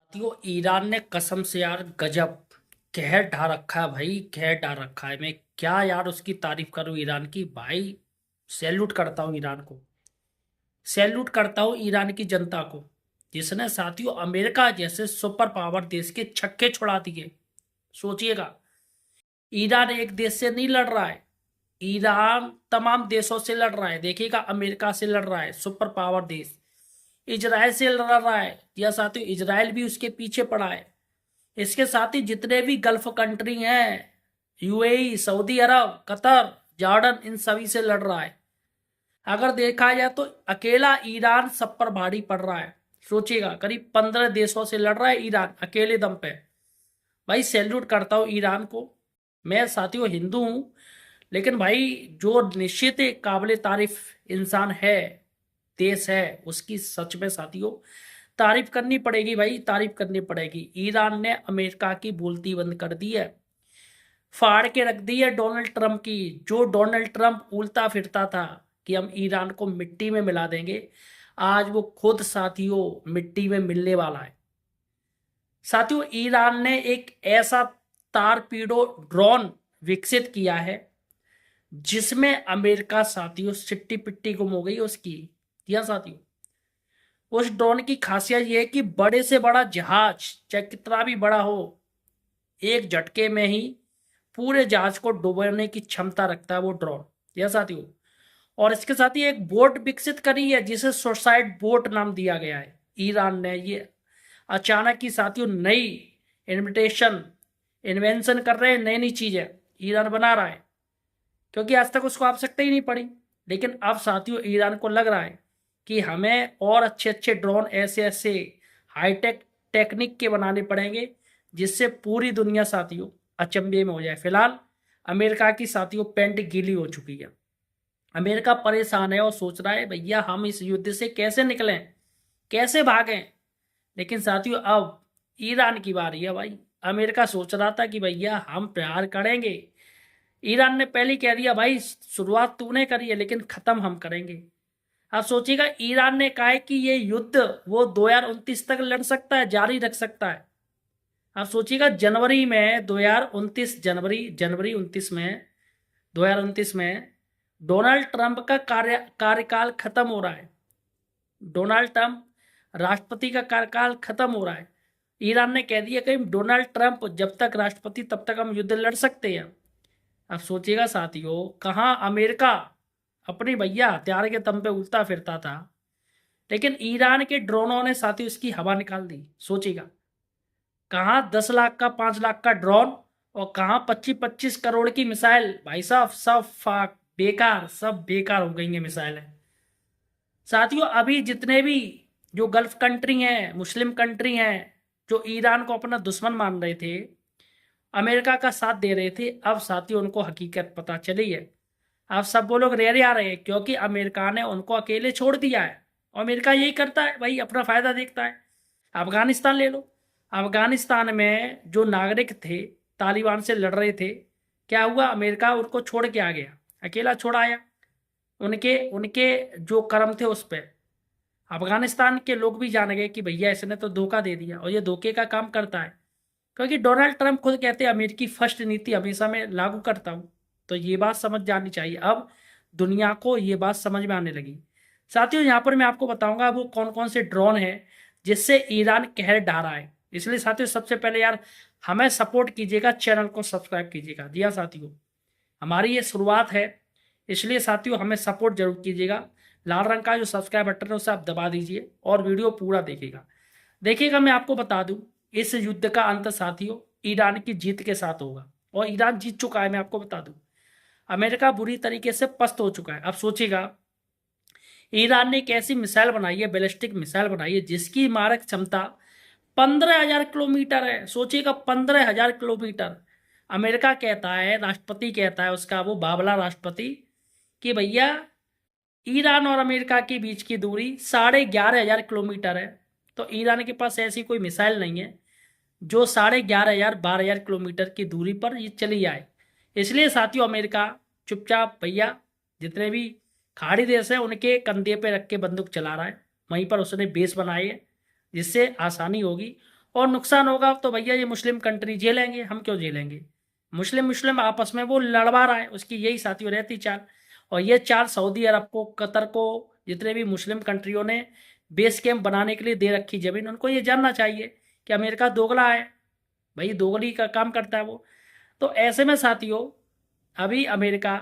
साथियों, ईरान ने कसम से यार गजब कहर ढा रखा है भाई। कहर ढा रखा है। मैं क्या यार उसकी तारीफ करूं ईरान की भाई। सैल्यूट करता हूं ईरान को। सैल्यूट करता हूं ईरान की जनता को, जिसने साथियों अमेरिका जैसे सुपर पावर देश के छक्के छुड़ा दिए। सोचिएगा, ईरान एक देश से नहीं लड़ रहा है। ईरान तमाम देशों से लड़ रहा है। देखिएगा, अमेरिका से लड़ रहा है, सुपर पावर देश। इजराइल से लड़ रहा है या साथियों इजराइल भी उसके पीछे पड़ा है। इसके साथ ही जितने भी गल्फ कंट्री हैं, यूएई, सऊदी अरब, कतर, जॉर्डन, इन सभी से लड़ रहा है। अगर देखा जाए तो अकेला ईरान सब पर भारी पड़ रहा है। सोचिएगा, करीब 15 देशों से लड़ रहा है ईरान अकेले दम पे। भाई सैल्यूट करता हूं ईरान को। मैं साथियों हिंदू हूं, लेकिन भाई जो निश्चित काबिल तारीफ इंसान है, देश है, उसकी सच में साथियों तारीफ करनी पड़ेगी। भाई तारीफ करनी पड़ेगी। ईरान ने अमेरिका की बोलती बंद कर दी है, फाड़ के रख दी है डोनाल्ड ट्रंप की। जो डोनाल्ड ट्रंप उल्टा फिरता था कि हम ईरान को मिट्टी में मिला देंगे, आज वो खुद साथियों मिट्टी में मिलने वाला है। साथियों, ईरान ने एक ऐसा तारपीडो ड्रोन विकसित किया है जिसमें अमेरिका साथियों सिट्टी पिट्टी गुम हो गई उसकी। या साथियों, उस ड्रोन की खासियत यह है कि बड़े से बड़ा जहाज, चाहे कितना भी बड़ा हो, एक झटके में ही पूरे जहाज को डुबोने की क्षमता रखता है वो ड्रोन। यह साथियों, और इसके साथ ही एक बोट विकसित करी है जिसे सुसाइड बोट नाम दिया गया है। ईरान ने ये अचानक ही साथियों नई इन्वेंशन कर रहे हैं। नई नई चीजें ईरान बना रहा है, क्योंकि आज तक उसको आवश्यकता ही नहीं पड़ी। लेकिन अब साथियों ईरान को लग रहा है कि हमें और अच्छे अच्छे ड्रोन, ऐसे ऐसे हाईटेक टेक्निक के बनाने पड़ेंगे जिससे पूरी दुनिया साथियों अचंभे में हो जाए। फिलहाल अमेरिका की साथियों पेंट गीली हो चुकी है। अमेरिका परेशान है और सोच रहा है भैया हम इस युद्ध से कैसे निकलें, कैसे भागें। लेकिन साथियों अब ईरान की बारी है भाई। अमेरिका सोच रहा था कि भैया हम प्यार करेंगे, ईरान ने पहले कह दिया भाई शुरुआत तूने करी है लेकिन खत्म हम करेंगे। आप सोचिएगा, ईरान ने कहा है कि ये युद्ध वो 2029 तक लड़ सकता है, जारी रख सकता है। आप सोचिएगा, जनवरी में 2029, जनवरी 29 में 2029 में डोनाल्ड ट्रंप का कार्यकाल खत्म हो रहा है। डोनाल्ड ट्रंप राष्ट्रपति का कार्यकाल खत्म हो रहा है। ईरान ने कह दिया कि डोनाल्ड ट्रंप जब तक राष्ट्रपति तब तक हम युद्ध लड़ सकते हैं। अब सोचिएगा साथियों, कहाँ अमेरिका अपनी भैया हथियार के दम पे उल्टा फिरता था, लेकिन ईरान के ड्रोनों ने साथियों इसकी हवा निकाल दी। सोचिएगा, कहाँ 10 लाख का 5 लाख का ड्रोन और कहाँ 25-25 करोड़ की मिसाइल। भाई साहब सब फाक बेकार, सब बेकार हो गई है मिसाइलें। साथियों अभी जितने भी जो गल्फ कंट्री हैं, मुस्लिम कंट्री हैं, जो ईरान को अपना दुश्मन मान रहे थे, अमेरिका का साथ दे रहे थे, अब साथियों उनको हकीकत पता चली है। अब सब वो लोग रेरे आ रहे हैं क्योंकि अमेरिका ने उनको अकेले छोड़ दिया है। और अमेरिका यही करता है भाई, अपना फायदा देखता है। अफगानिस्तान ले लो। अफगानिस्तान में जो नागरिक थे, तालिबान से लड़ रहे थे, क्या हुआ, अमेरिका उनको छोड़ के आ गया, अकेला छोड़ आया। उनके उनके जो कर्म थे उस पर अफगानिस्तान के लोग भी जान गए कि भैया इसने तो धोखा दे दिया, और ये धोखे का काम करता है। क्योंकि डोनाल्ड ट्रंप खुद कहते हैं अमेरिकी फर्स्ट नीति हमेशा मैं लागू करता हूं। तो ये बात समझ जानी चाहिए, अब दुनिया को ये बात समझ में आने लगी। साथियों यहाँ पर मैं आपको बताऊंगा वो कौन कौन से ड्रोन हैं जिससे ईरान कहर ढा रहा है। इसलिए साथियों सबसे पहले यार हमें सपोर्ट कीजिएगा, चैनल को सब्सक्राइब कीजिएगा। जी हाँ साथियों, हमारी ये शुरुआत है, इसलिए साथियों हमें सपोर्ट जरूर कीजिएगा। लाल रंग का जो सब्सक्राइब बटन है उसे आप दबा दीजिए और वीडियो पूरा देखिएगा। देखिएगा, मैं आपको बता दूं इस युद्ध का अंत साथियों ईरान की जीत के साथ होगा, और ईरान जीत चुका है। मैं आपको बता दूं अमेरिका बुरी तरीके से पस्त हो चुका है। अब सोचिएगा, ईरान ने एक ऐसी मिसाइल बनाई है, बैलिस्टिक मिसाइल बनाई है जिसकी मारक क्षमता 15,000 किलोमीटर है। सोचिएगा 15,000 किलोमीटर। अमेरिका कहता है, राष्ट्रपति कहता है उसका, वो बावला राष्ट्रपति, कि भैया ईरान और अमेरिका के बीच की दूरी 11,500 किलोमीटर है। तो ईरान के पास ऐसी कोई मिसाइल नहीं है जो 11,500 12,000 किलोमीटर की दूरी पर ये चली जाए। इसलिए साथियों अमेरिका चुपचाप भैया जितने भी खाड़ी देश हैं उनके कंधे पे रख के बंदूक चला रहा है। वहीं पर उसने बेस बनाए है जिससे आसानी होगी। और नुकसान होगा तो भैया ये मुस्लिम कंट्री झेलेंगे, हम क्यों झेलेंगे। मुस्लिम मुस्लिम आपस में वो लड़वा रहा है, उसकी यही साथियों रहती चाल। और ये चाल सऊदी अरब को, कतर को, जितने भी मुस्लिम कंट्रियों ने बेस कैंप बनाने के लिए दे रखी जमीन, उनको ये जानना चाहिए कि अमेरिका दोगला है भाई, दोगली का काम करता है वो। तो ऐसे में साथियों अभी अमेरिका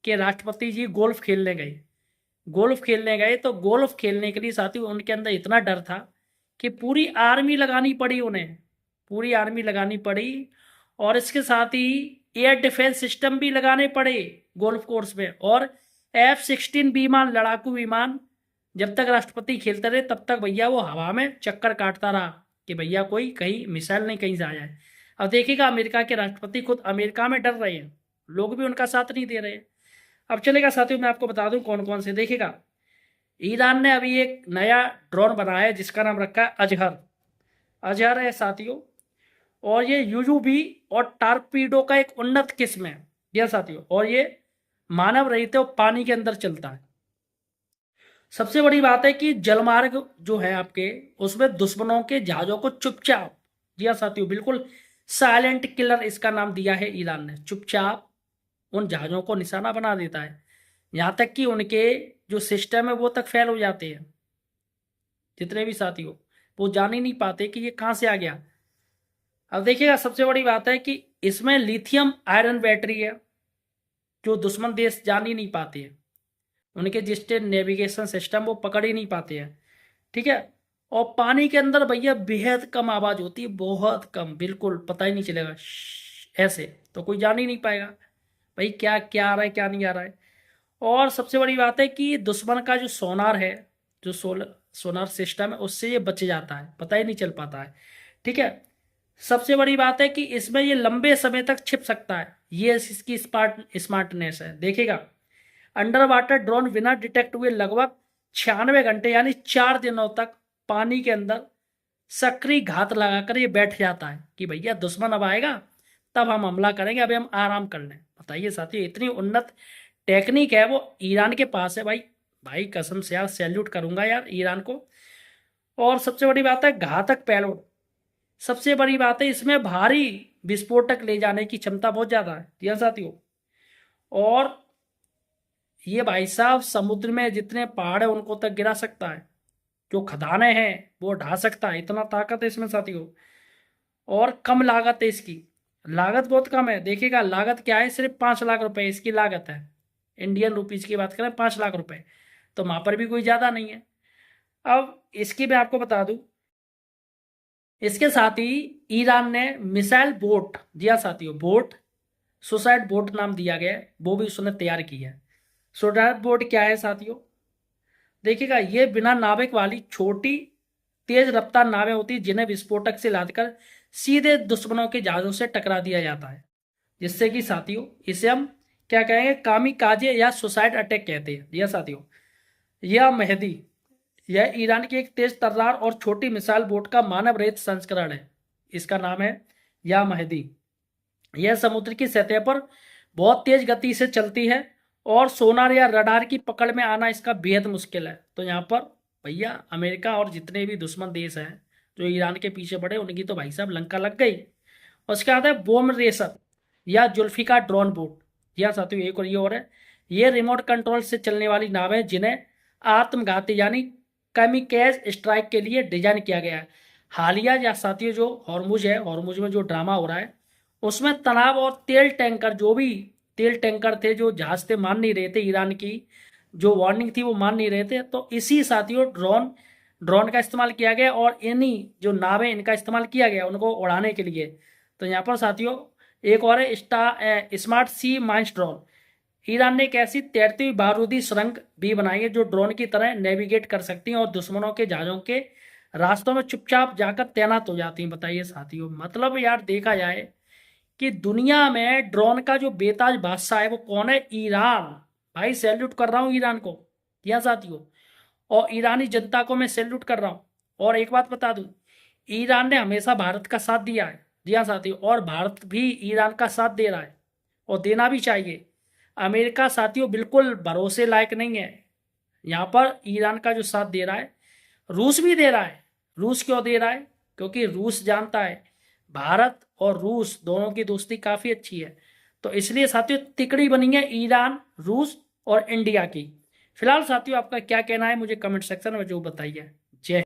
के राष्ट्रपति जी गोल्फ खेलने गए, गोल्फ खेलने गए तो गोल्फ खेलने के लिए साथियों उनके अंदर इतना डर था कि पूरी आर्मी लगानी पड़ी उन्हें, पूरी आर्मी लगानी पड़ी। और इसके साथ ही एयर डिफेंस सिस्टम भी लगाने पड़े गोल्फ कोर्स में। और F-16 विमान, लड़ाकू विमान, जब तक राष्ट्रपति खेलते रहे तब तक भैया वो हवा में चक्कर काटता रहा कि भैया कोई कहीं मिसाइल नहीं कहीं से आ जाए। अब देखिएगा अमेरिका के राष्ट्रपति खुद अमेरिका में डर रहे हैं, लोग भी उनका साथ नहीं दे रहे हैं। अब चलेगा साथियों, मैं आपको बता दूं कौन कौन से। देखिएगा ईरान ने अभी एक नया ड्रोन बनाया है जिसका नाम रखा है अजहर, अजहर है साथियों। और ये यूयूवी और टारपीडो का एक उन्नत किस्म है यह साथियों, और ये मानव रहित है और पानी के अंदर चलता है। सबसे बड़ी बात है कि जलमार्ग जो है आपके, उसमें दुश्मनों के जहाजों को चुपचाप, जी हाँ साथियों, बिल्कुल साइलेंट किलर इसका नाम दिया है ईरान ने, चुपचाप उन जहाजों को निशाना बना देता है, यहाँ तक कि उनके जो सिस्टम है वो तक फेल हो जाते हैं। जितने भी साथियों वो जान ही नहीं पाते कि ये कहाँ से आ गया। अब देखिएगा सबसे बड़ी बात है कि इसमें लिथियम आयरन बैटरी है जो दुश्मन देश जान ही नहीं पाते हैं, उनके जिससे नेविगेशन सिस्टम वो पकड़ ही नहीं पाते हैं, ठीक है। और पानी के अंदर भैया बेहद कम आवाज़ होती है, बहुत कम, बिल्कुल पता ही नहीं चलेगा, ऐसे तो कोई जान ही नहीं पाएगा भाई क्या क्या आ रहा है क्या नहीं आ रहा है। और सबसे बड़ी बात है कि दुश्मन का जो सोनार है, जो सोनार सिस्टम है, उससे ये बच जाता है, पता ही नहीं चल पाता है, ठीक है। सबसे बड़ी बात है कि इसमें ये लंबे समय तक छिप सकता है, ये इसकी स्मार्टनेस है। देखिएगा अंडर वाटर ड्रोन बिना डिटेक्ट हुए लगभग 96 घंटे यानी 4 दिनों तक पानी के अंदर सक्रिय घात लगाकर ये बैठ जाता है कि भैया दुश्मन अब आएगा तब हम हमला करेंगे, अभी हम आराम कर लें। बताइए साथियों इतनी उन्नत टेक्निक है वो ईरान के पास है भाई, भाई कसम से यार सैल्यूट करूंगा यार ईरान को। और सबसे बड़ी बात है घातक पेलोड, सबसे बड़ी बात है इसमें भारी विस्फोटक ले जाने की क्षमता बहुत ज़्यादा है, जी हाँ साथियों। और ये भाई साहब समुद्र में जितने पहाड़ है उनको तक गिरा सकता है, जो खदानें हैं वो ढा सकता है, इतना ताकत है इसमें साथियों। और कम लागत है इसकी, लागत बहुत कम है। देखिएगा लागत क्या है, सिर्फ 5 लाख रुपए इसकी लागत है, इंडियन रुपीज की बात करें 5 लाख रुपए, तो वहां पर भी कोई ज़्यादा नहीं है। अब इसकी मैं आपको बता दूं, इसके साथ ही ईरान ने मिसाइल बोट, जी हाँ साथियों बोट, सुसाइड बोट नाम दिया गया है, वो भी उसने तैयार की है। सुसाइड बोट क्या है साथियों, देखिएगा ये बिना नाविक वाली छोटी तेज रफ्तार नावें होती है जिन्हें विस्फोटक से लादकर सीधे दुश्मनों के जहाजों से टकरा दिया जाता है, जिससे कि साथियों इसे हम क्या कहेंगे, कामिकाजे या सुसाइड अटैक कहते हैं। यह साथियों यह मेहदी, यह ईरान की एक तेज तर्रार और छोटी मिसाइल बोट का मानव रहित संस्करण है, इसका नाम है या मेहदी। यह समुद्र की सतह पर बहुत तेज गति से चलती है और सोनार या रडार की पकड़ में आना इसका बेहद मुश्किल है। तो यहाँ पर भैया अमेरिका और जितने भी दुश्मन देश हैं जो ईरान के पीछे पड़े उनकी तो भाई साहब लंका लग गई। और उसके बाद है बोम रेसर या जुल्फिकार ड्रोन बोट, यह साथियों एक और ये और है, ये रिमोट कंट्रोल से चलने वाली नाव है जिन्हें आत्मघाती यानी कैमिकेज स्ट्राइक के लिए डिजाइन किया गया है। हालिया या साथियों जो हॉर्मुज है, हॉर्मुज में जो ड्रामा हो रहा है उसमें तनाव और तेल टैंकर, जो भी तेल टैंकर थे जो जहाज थे मान नहीं रहे थे, ईरान की जो वार्निंग थी वो मान नहीं रहे थे, तो इसी साथियों ड्रोन का इस्तेमाल किया गया और इन्हीं जो नावें इनका इस्तेमाल किया गया उनको उड़ाने के लिए। तो यहाँ पर साथियों एक और है स्मार्ट सी माइंस ड्रोन, ईरान ने एक ऐसी तैरती हुई बारूदी सुरंग भी बनाई है जो ड्रोन की तरह नेविगेट कर सकती हैं और दुश्मनों के जहाजों के रास्तों में चुपचाप जाकर तैनात हो जाती हैं। बताइए साथियों, मतलब यार देखा जाए कि दुनिया में ड्रोन का जो बेताज बादशाह है वो कौन है, ईरान। भाई सैल्यूट कर रहा हूँ ईरान को, या साथियों, और ईरानी जनता को मैं सैल्यूट कर रहा हूँ। और एक बात बता दूं, ईरान ने हमेशा भारत का साथ दिया है, जी हाँ साथियों, और भारत भी ईरान का साथ दे रहा है और देना भी चाहिए। अमेरिका साथियों बिल्कुल भरोसे लायक नहीं है, यहाँ पर ईरान का जो साथ दे रहा है, रूस भी दे रहा है। रूस क्यों दे रहा है, क्योंकि रूस जानता है भारत और रूस दोनों की दोस्ती काफ़ी अच्छी है। तो इसलिए साथियों तिकड़ी बनी है ईरान, रूस और इंडिया की। फिलहाल साथियों आपका क्या कहना है मुझे कमेंट सेक्शन में जो बताइए। जय